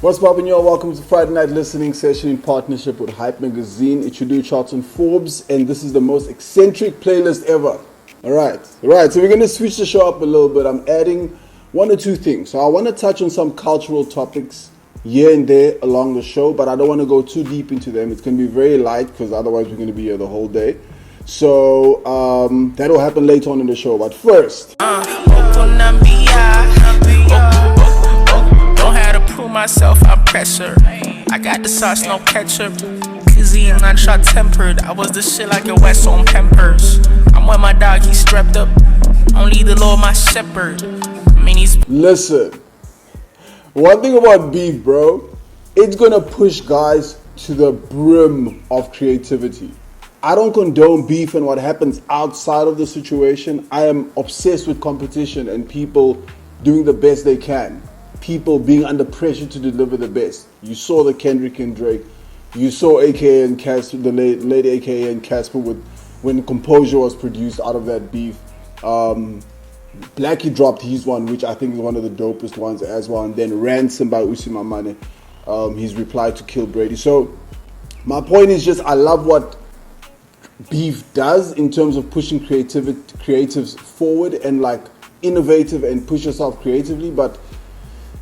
What's poppin', y'all? Welcome to Friday Night Listening Session in partnership with Hype Magazine. It should do charts on Forbes, and this is the most eccentric playlist ever. Alright, so we're going to switch the show up a little bit. I'm adding one or two things. So I want to touch on some cultural topics here and there along the show, but I don't want to go too deep into them. It's going to be very light because otherwise we're going to be here the whole day. So that'll happen later on in the show. But first, myself, I'm pressure. I got the sauce, no ketchup. Cuisine, not short tempered. I was the shit like a West on Pampers. I'm with my dog, he's strapped up. Only the Lord, my shepherd. I mean, he's. Listen, one thing about beef, bro, it's gonna push guys to the brim of creativity. I don't condone beef and what happens outside of the situation. I am obsessed with competition and people doing the best they can. People being under pressure to deliver the best. You saw the Kendrick and Drake. You saw AKA and Casper, the late AKA and Casper when Composure was produced out of that beef. Blackie dropped his one, which I think is one of the dopest ones as well. And then Ransom by Usimamane, his reply to Kill Brady. So my point is just I love what beef does in terms of pushing creatives forward and like innovative and push yourself creatively, but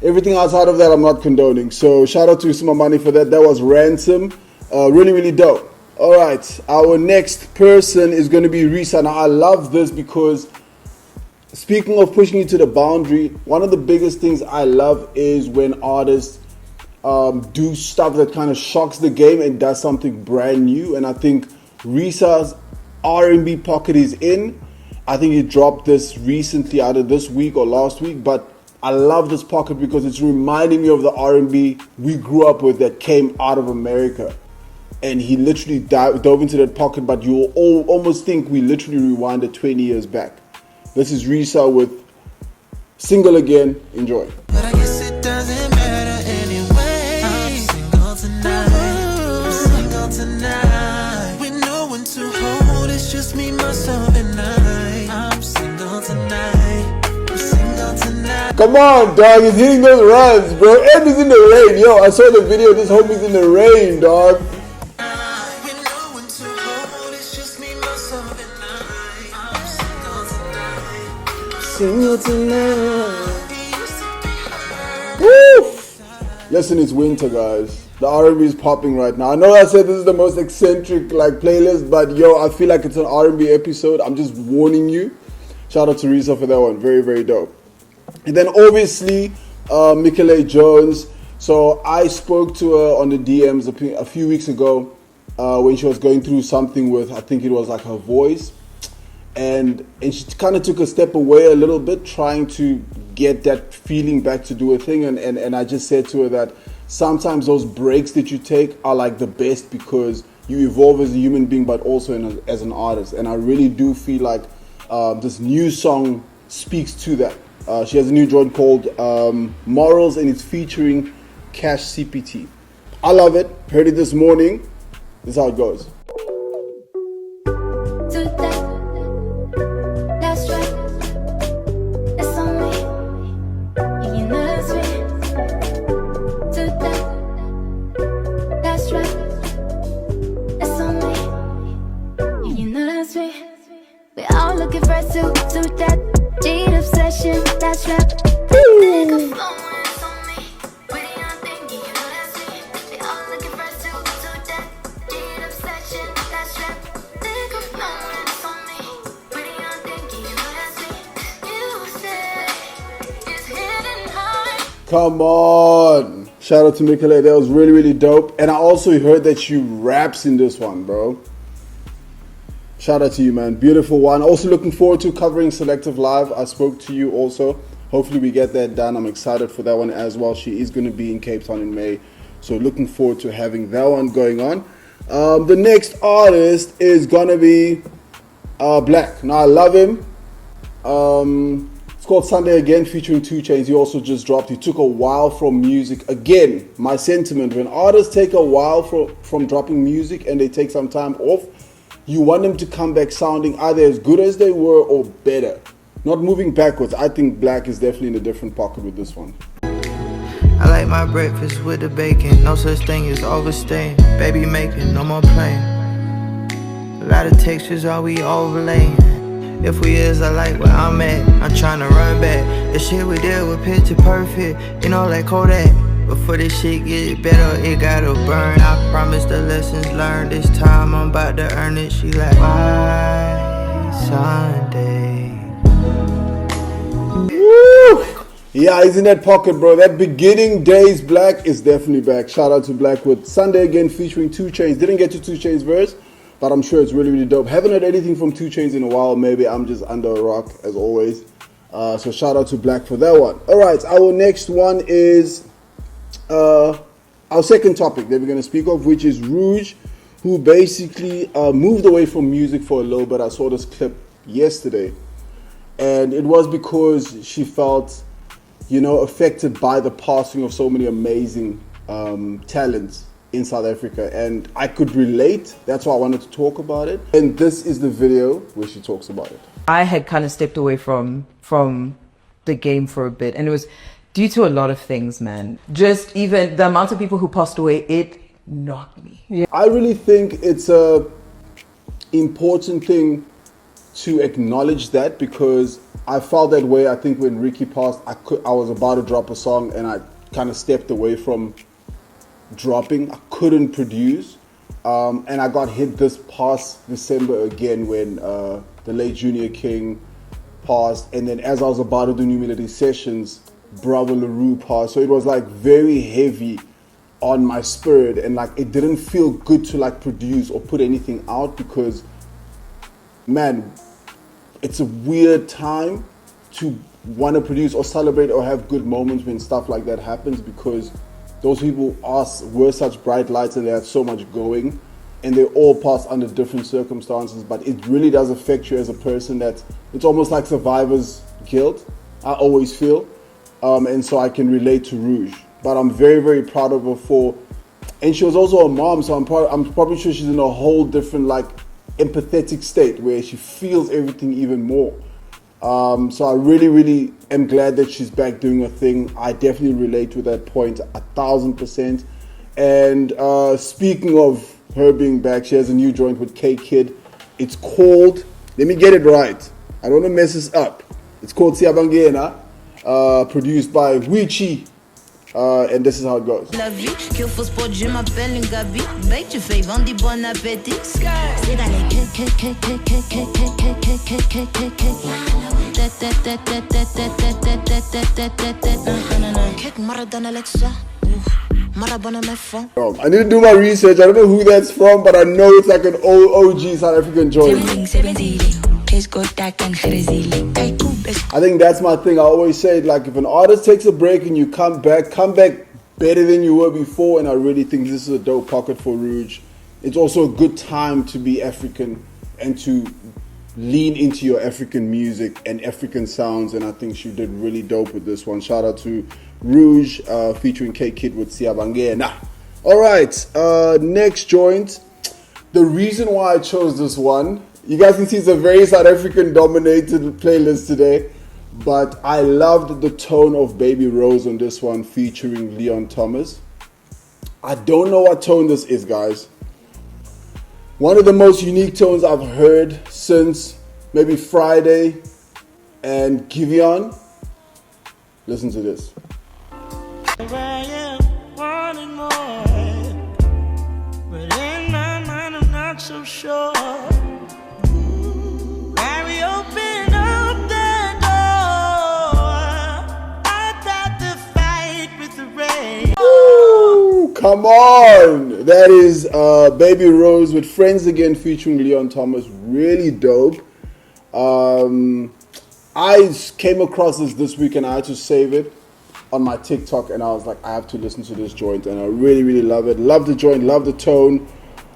everything outside of that, I'm not condoning. So shout out to Usimamane for that. That was Ransom. Really dope. All right. Our next person is going to be Rehsa. Now, I love this because speaking of pushing you to the boundary, one of the biggest things I love is when artists do stuff that kind of shocks the game and does something brand new. And I think Rehsa's R&B pocket is in. I think he dropped this recently, either this week or last week, but I love this pocket because it's reminding me of the R&B we grew up with that came out of America. And he literally dove into that pocket, but you'll almost think we literally rewinded 20 years back. This is Rehsa with Single Again. Enjoy. But I guess it doesn't matter anyway. I'm single tonight. I'm single tonight. With no one to hold, it's just me, myself, and I. I'm single tonight. Come on, dog. He's hitting those runs, bro. And he's in the rain. Yo, I saw the video. This homie's in the rain, dog. Single tonight. Woo! Listen, it's winter, guys. The R&B is popping right now. I know I said this is the most eccentric playlist, but yo, I feel like it's an R&B episode. I'm just warning you. Shout out to Rehsa for that one. Very dope. And then obviously, Mikhale Jones. So I spoke to her on the DMs a few weeks ago when she was going through something with, I think it was like her voice. And she kind of took a step away a little bit, trying to get that feeling back to do a thing. And I just said to her that sometimes those breaks that you take are like the best because you evolve as a human being, but also as an artist. And I really do feel like this new song speaks to that. She has a new joint called Morals, and it's featuring Cash CPT. I love it. Heard it this morning. This is how it goes. We all looking for that deed obsession, that's rap. Come on. Shout out to Mikhale. That was really dope. And I also heard that she raps in this one, bro. Shout out to you, man. Beautiful one. Also looking forward to covering Selective Live. I spoke to you also. Hopefully we get that done. I'm excited for that one as well. She is going to be in Cape Town in May. So looking forward to having that one going on. The next artist is going to be Black. Now I love him. It's called Sunday Again featuring 2 Chainz. He also just dropped. He took a while from music. Again, my sentiment, when artists take a while from dropping music and they take some time off, you want them to come back sounding either as good as they were or better. Not moving backwards. I think Black is definitely in a different pocket with this one. I like my breakfast with the bacon. No such thing as overstaying. Baby making, no more playing. A lot of textures, all we overlaying. If we is, I like where I'm at. I'm tryna run back. The shit we did was picture perfect. You know, like Kodak. Before this shit get better, it gotta burn. I promise the lessons learned. This time I'm about to earn it. She like, why Sunday? Woo! Yeah, he's in that pocket, bro. That beginning days Black is definitely back. Shout out to Black with Sunday again featuring 2 Chainz. Didn't get to 2 Chainz verse, but I'm sure it's really, really dope. Haven't heard anything from 2 Chainz in a while. Maybe I'm just under a rock as always. So shout out to Black for that one. All right, our next one is our second topic that we're going to speak of, which is Rouge, who basically moved away from music for a little bit. I saw this clip yesterday, and it was because she felt, you know, affected by the passing of so many amazing talents in South Africa, and I could relate. That's why I wanted to talk about it, and this is the video where she talks about it. I had kind of stepped away from the game for a bit, and it was due to a lot of things, man. Just even the amount of people who passed away, it knocked me. Yeah. I really think it's a important thing to acknowledge that, because I felt that way. I think when Ricky passed, I was about to drop a song and I kind of stepped away from dropping. I couldn't produce, and I got hit this past December again when the late Junior King passed, and then as I was about to do New Melody Sessions, Brother LaRue passed. So it was like very heavy on my spirit, and like it didn't feel good to like produce or put anything out, because man, it's a weird time to want to produce or celebrate or have good moments when stuff like that happens, because those people were such bright lights and they had so much going, and they all passed under different circumstances. But it really does affect you as a person. That it's almost like survivor's guilt, I always feel. And so I can relate to Rouge. But I'm very, very proud of her for, and she was also a mom, so I'm probably sure she's in a whole different like empathetic state where she feels everything even more. So I really, really am glad that she's back doing her thing. I definitely relate to that point 1,000%. And speaking of her being back, she has a new joint with K.keed. It's called, let me get it right, I don't want to mess this up. It's called Siyabangena, produced by Wichi. And this is how it goes. La vie, qu'il faut sport, je m'appelle une Gabi. Bake, tu fais vendre du bon appétit. C'est dans les I need to do my research. I don't know who that's from, but I know it's like an old OG South African joint. I think that's my thing. I always say, like, if an artist takes a break and you come back better than you were before. And I really think this is a dope pocket for Rouge. It's also a good time to be African and to lean into your African music and African sounds. And I think she did really dope with this one. Shout out to Rouge featuring K.keed with Siyabangena. All right, next joint. The reason why I chose this one, you guys can see it's a very South African dominated playlist today, but I loved the tone of Baby Rose on this one featuring Leon Thomas. I don't know what tone this is, guys. One of the most unique tones I've heard since maybe Friday and Giveon. Listen to this. So sure. When we open up the door, I thought to fight with the rain. Ooh, come on! That is Baby Rose with Friends Again featuring Leon Thomas. Really dope. I came across this week and I had to save it on my TikTok, and I was like, I have to listen to this joint, and I really, really love it. Love the joint, love the tone.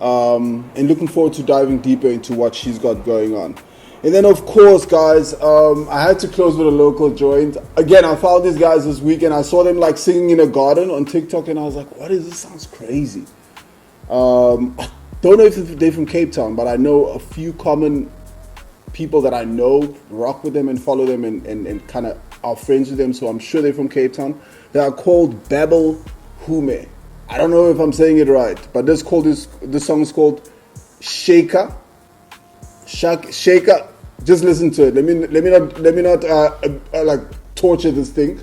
And looking forward to diving deeper into what she's got going on. And then, of course, guys, I had to close with a local joint. Again, I found these guys this week and I saw them like singing in a garden on TikTok, and I was like, what is this? Sounds crazy. I don't know if they're from Cape Town, but I know a few common people that I know rock with them and follow them and kind of are friends with them, so I'm sure they're from Cape Town. They are called Babble, Hume. I don't know if I'm saying it right, but this song is called Shaker. Shaker. Just listen to it. Let me not like torture this thing.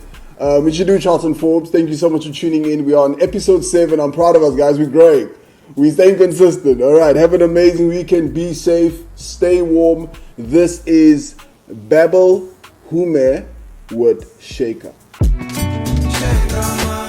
We should do Charlton Forbes. Thank you so much for tuning in. We are on episode 7. I'm proud of us, guys. We're growing. We're staying consistent. All right. Have an amazing weekend. Be safe. Stay warm. This is Babble, Hume with Shaker. Shaker.